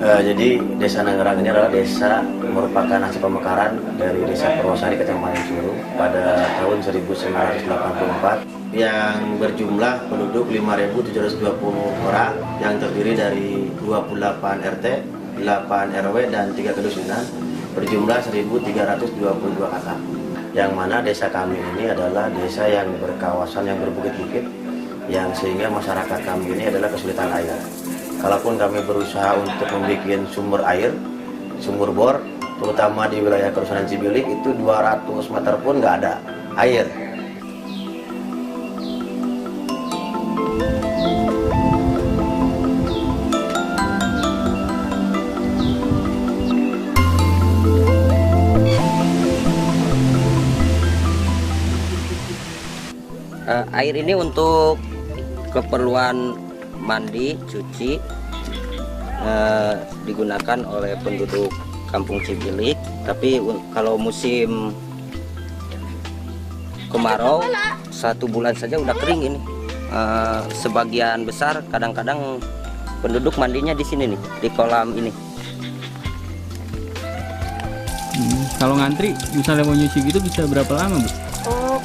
Jadi Desa Nanggerang ini adalah desa merupakan hasil pemekaran dari Desa Purwosari Kecamatan Curu pada tahun 1984 yang berjumlah penduduk 5.720 orang yang terdiri dari 28 RT, 8 RW dan 3 kedusunan berjumlah 1.322 kakak. Yang mana desa kami ini adalah desa yang berkawasan yang berbukit-bukit yang sehingga masyarakat kami ini adalah kesulitan air. Kalaupun kami berusaha untuk membuat sumber air, sumur bor, terutama di wilayah Kerusahan Cibilik itu 200 meter pun nggak ada air. Air ini untuk keperluan mandi, cuci, digunakan oleh penduduk Kampung Cibilik. Tapi kalau musim kemarau 1 bulan saja udah kering ini. Sebagian besar kadang-kadang penduduk mandinya di sini nih, di kolam ini. Kalau ngantri misalnya mau nyuci gitu bisa berapa lama, Bu? Oh,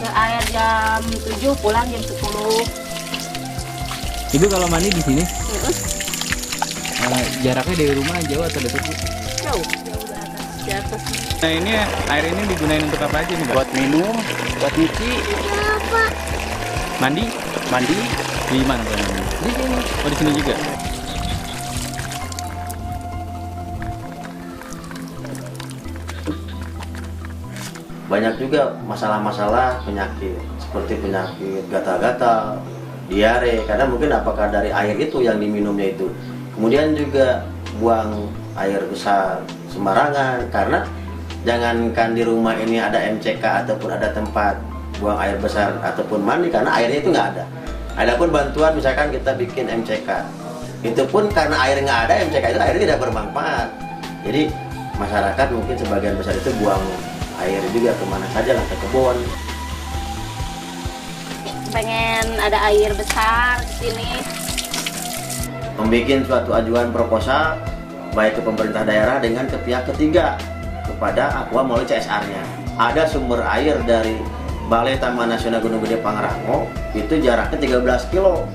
ke air jam 7 pulang jam 10. Ibu kalau mandi di sini? Jaraknya dari rumah jauh atau dekat, Bu? Jauh di atas. Nah, ini air ini digunain untuk apa aja nih, Pak? Buat minum, buat nyuci, Mandi? mandi, Di mana, Pak? di sini. Oh, di sini juga. Banyak juga masalah-masalah penyakit seperti penyakit gatal-gatal, diare, karena mungkin apakah dari air itu yang diminumnya itu. Kemudian juga buang air besar sembarangan, karena jangankan di rumah ini ada MCK ataupun ada tempat buang air besar ataupun mandi, karena airnya itu nggak ada. Adapun bantuan misalkan kita bikin MCK, itu pun karena air nggak ada, MCK itu airnya tidak bermanfaat. Jadi masyarakat mungkin sebagian besar itu buang air juga kemana saja lah, ke kebun. Pengen ada air besar di sini. Membuat suatu ajuan proposal baik ke pemerintah daerah dengan ke pihak ketiga kepada Aqua melalui CSR-nya. Ada sumber air dari Balai Taman Nasional Gunung Gede Pangrango itu jaraknya 13 kilo.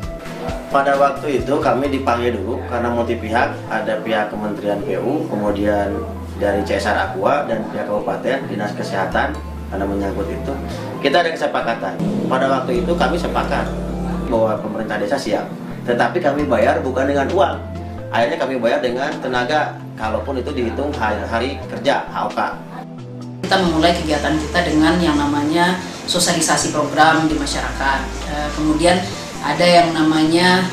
Pada waktu itu kami dipanggil dulu karena multi pihak, ada pihak Kementerian PU, kemudian dari CSR Aqua dan pihak kabupaten, dinas kesehatan, karena menyangkut itu. Kita ada kesepakatan. Pada waktu itu kami sepakat bahwa pemerintah desa siap. Tetapi kami bayar bukan dengan uang. Akhirnya kami bayar dengan tenaga, kalaupun itu dihitung hari kerja, HOK. Kita memulai kegiatan kita dengan yang namanya sosialisasi program di masyarakat. Kemudian ada yang namanya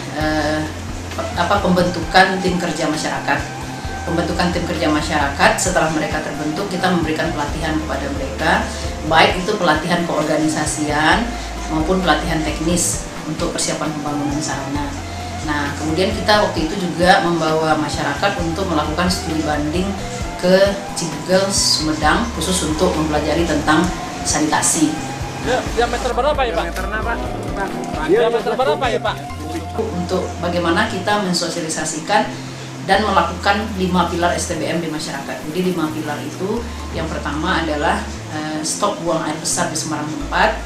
pembentukan tim kerja masyarakat. Pembentukan tim kerja masyarakat, setelah mereka terbentuk kita memberikan pelatihan kepada mereka, baik itu pelatihan keorganisasian maupun pelatihan teknis untuk persiapan pembangunan sarana. Nah, kemudian kita waktu itu juga membawa masyarakat untuk melakukan studi banding ke Cibugel, Sumedang, khusus untuk mempelajari tentang sanitasi. Diameter berapa ya, Pak? Diameter berapa ya, Pak? Untuk bagaimana kita mensosialisasikan dan melakukan 5 pilar STBM di masyarakat. Jadi 5 pilar itu, yang pertama adalah stop buang air besar di sembarang tempat.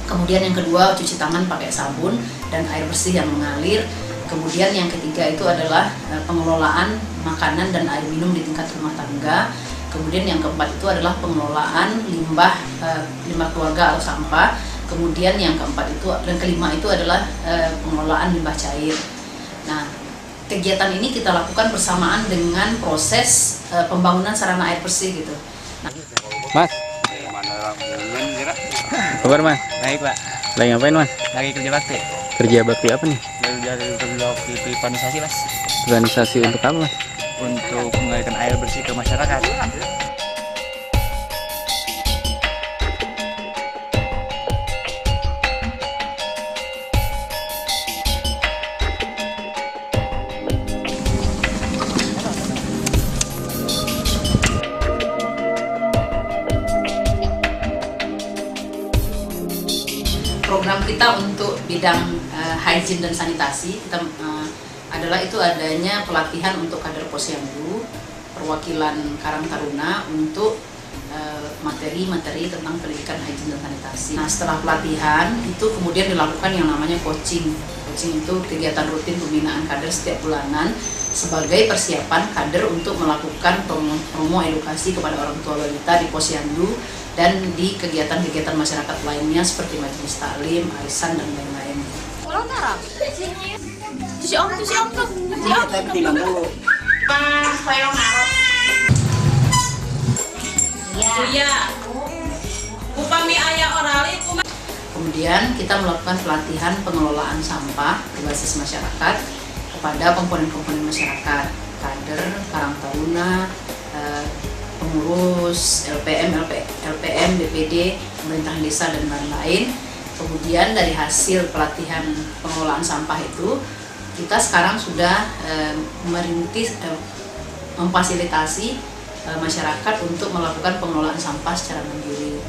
Kemudian yang kedua, cuci tangan pakai sabun dan air bersih yang mengalir. Kemudian yang ketiga itu adalah pengelolaan makanan dan air minum di tingkat rumah tangga. Kemudian yang keempat itu adalah pengelolaan limbah keluarga atau sampah. Kemudian yang keempat itu dan kelima itu adalah pengelolaan limbah cair. Nah, kegiatan ini kita lakukan bersamaan dengan proses pembangunan sarana air bersih gitu. Mas, kabar Mas? Baik Pak, Lagi ngapain Mas? lagi kerja bakti. Kerja bakti apa nih? Dari kerja bakti pipanisasi Mas, Organisasi untuk apa Mas? untuk mengalirkan air bersih ke masyarakat. Program kita untuk bidang hygiene dan sanitasi, kita adalah itu adanya pelatihan untuk kader Posyandu, perwakilan Karang Taruna untuk materi-materi tentang pendidikan hygiene dan sanitasi. Nah, setelah pelatihan itu kemudian dilakukan yang namanya coaching. Coaching itu kegiatan rutin pembinaan kader setiap bulanan sebagai persiapan kader untuk melakukan promo edukasi kepada orang tua balita di Posyandu dan di kegiatan-kegiatan masyarakat lainnya seperti majelis taklim, arisan dan lain-lain. Kemudian kita melakukan pelatihan pengelolaan sampah berbasis masyarakat kepada komponen-komponen masyarakat, kader, Karang Taruna, pengurus, LPM, BPD, pemerintahan desa dan lain-lain. Kemudian dari hasil pelatihan pengelolaan sampah itu, kita sekarang sudah merintis, memfasilitasi masyarakat untuk melakukan pengelolaan sampah secara mandiri.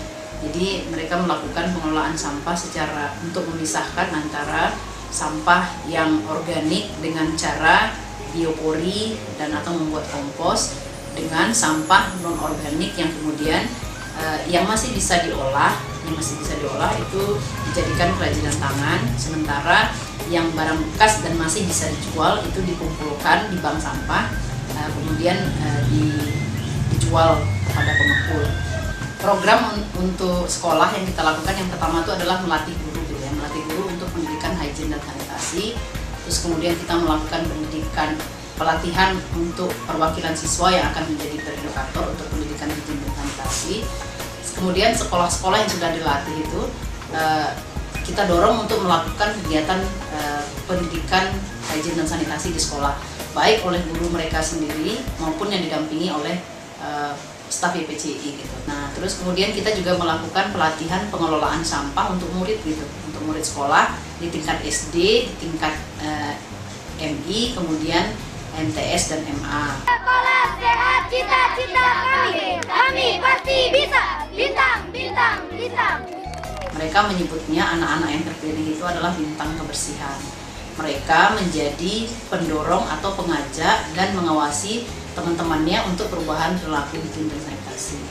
Jadi mereka melakukan pengelolaan sampah secara untuk memisahkan antara sampah yang organik dengan cara biopori dan atau membuat kompos dengan sampah non organik yang kemudian yang masih bisa diolah itu dijadikan kerajinan tangan, sementara yang barang bekas dan masih bisa dijual itu dikumpulkan di bank sampah kemudian dijual kepada pengepul. Program untuk sekolah yang kita lakukan yang pertama itu adalah melatih guru gitu ya, melatih guru untuk pendidikan hygiene dan sanitasi. Terus kemudian kita melakukan pelatihan untuk perwakilan siswa yang akan menjadi edukator untuk pendidikan hygiene dan sanitasi. Kemudian sekolah-sekolah yang sudah dilatih itu kita dorong untuk melakukan kegiatan pendidikan hygiene dan sanitasi di sekolah, baik oleh guru mereka sendiri maupun yang didampingi oleh staf YPCI gitu. Nah, terus kemudian kita juga melakukan pelatihan pengelolaan sampah untuk murid gitu, untuk murid sekolah di tingkat SD, di tingkat MI, kemudian MTS dan MA. Sekolah sehat cita-cita kami pasti bisa, bintang, bintang, bintang. Mereka menyebutnya anak-anak yang terpilih itu adalah bintang kebersihan. Mereka menjadi pendorong atau pengajak dan mengawasi teman-temannya untuk perubahan perilaku hygiene dan sanitasi.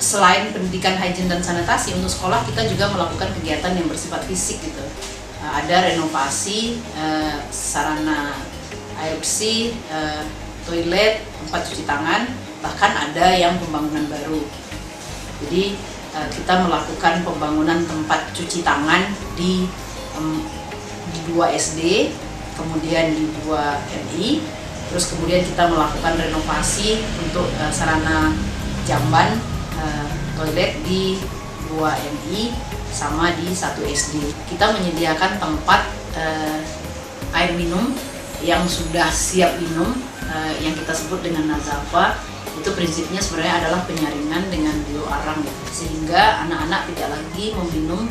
Selain pendidikan hygiene dan sanitasi, untuk sekolah kita juga melakukan kegiatan yang bersifat fisik gitu. Ada renovasi sarana air bersih, toilet, tempat cuci tangan, bahkan ada yang pembangunan baru. Jadi kita melakukan pembangunan tempat cuci tangan di 2 SD, kemudian di 2 MI, terus kemudian kita melakukan renovasi untuk sarana jamban toilet di 2 MI sama di 1 SD. Kita menyediakan tempat air minum yang sudah siap minum yang kita sebut dengan nazafa. Itu prinsipnya sebenarnya adalah penyaringan dengan bioarang gitu, sehingga anak-anak tidak lagi meminum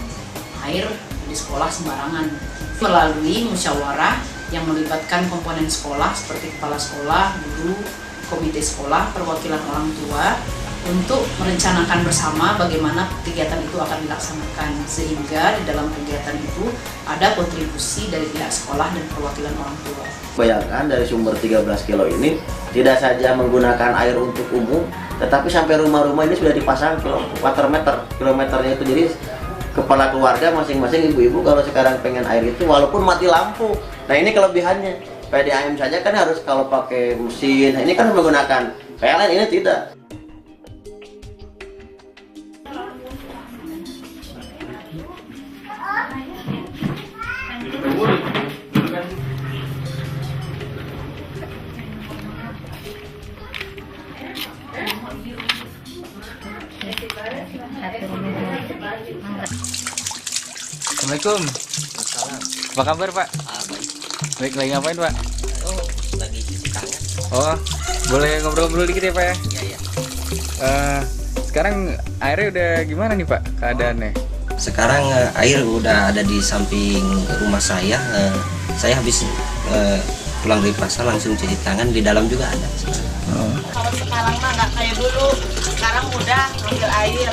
air di sekolah sembarangan. Melalui musyawarah yang melibatkan komponen sekolah seperti kepala sekolah, guru, komite sekolah, perwakilan orang tua untuk merencanakan bersama bagaimana kegiatan itu akan dilaksanakan, sehingga di dalam kegiatan itu ada kontribusi dari pihak sekolah dan perwakilan orang tua. Bayangkan dari sumber 13 kilo ini tidak saja menggunakan air untuk umum, tetapi sampai rumah-rumah ini sudah dipasang kilometernya itu. Jadi kepala keluarga masing-masing ibu-ibu kalau sekarang pengen air itu walaupun mati lampu. Nah ini kelebihannya. PDAM saja kan harus kalau pakai mesin, ini kan menggunakan PLN, ini tidak. Assalamualaikum. Apa kabar Pak? Baik, lagi ngapain Pak? Oh, lagi cuci tangan. Oh, boleh ngobrol-ngobrol dikit ya Pak ya? Iya, iya. Sekarang airnya udah gimana nih Pak keadaannya? Sekarang air udah ada di samping rumah saya. Saya habis pulang dari pasar langsung cuci tangan, di dalam juga ada. Kalau sekarang mah nggak kayak dulu, sekarang mudah ngambil air.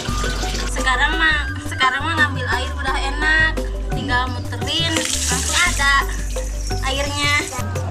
Sekarang mah ngambil air udah enak, tinggal muterin langsung ada. airnya.